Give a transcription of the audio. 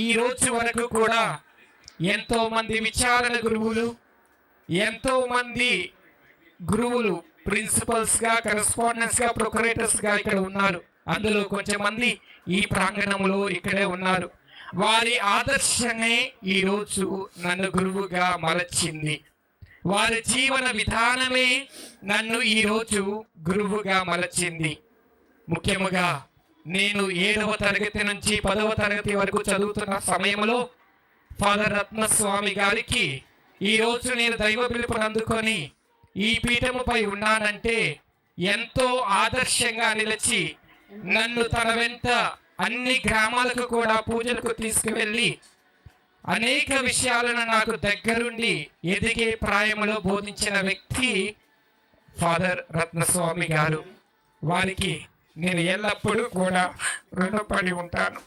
ఈ రోజు వరకు కూడా ఎంతో మంది విచారణ గురువులు, ఎంతో మంది గురువులు ప్రిన్సిపల్స్ గా, కరెస్పాండెంట్స్ గా, ప్రొక్యురేటర్స్ గా ఇక్కడ ఉన్నారు. అందులో కొంచెం మంది ఈ ప్రాంగణంలో ఇక్కడే ఉన్నారు. వారి ఆదర్శమే ఈ రోజు నన్ను గురువుగా మలచింది. వారి జీవన విధానమే నన్ను ఈ రోజు గురువుగా మలచింది. ముఖ్యముగా నేను 7వ తరగతి నుంచి 10వ తరగతి వరకు చదువుతున్న సమయంలో ఫాదర్ రత్నస్వామి గారికి ఈ రోజు నేను దైవ పిలుపుని అందుకొని ఈ పీఠముపై ఉన్నానంటే ఎంతో ఆదర్శంగా నిలిచి నన్ను తన వెంట అన్ని గ్రామాలకు కూడా పూజలకు తీసుకువెళ్ళి అనేక విషయాలను నాకు దగ్గరుండి ఎదిగే ప్రాయంలో బోధించిన వ్యక్తి ఫాదర్ రత్నస్వామి గారు. వారికి నేను ఎల్లప్పుడూ కూడా రుణపడి ఉంటాను.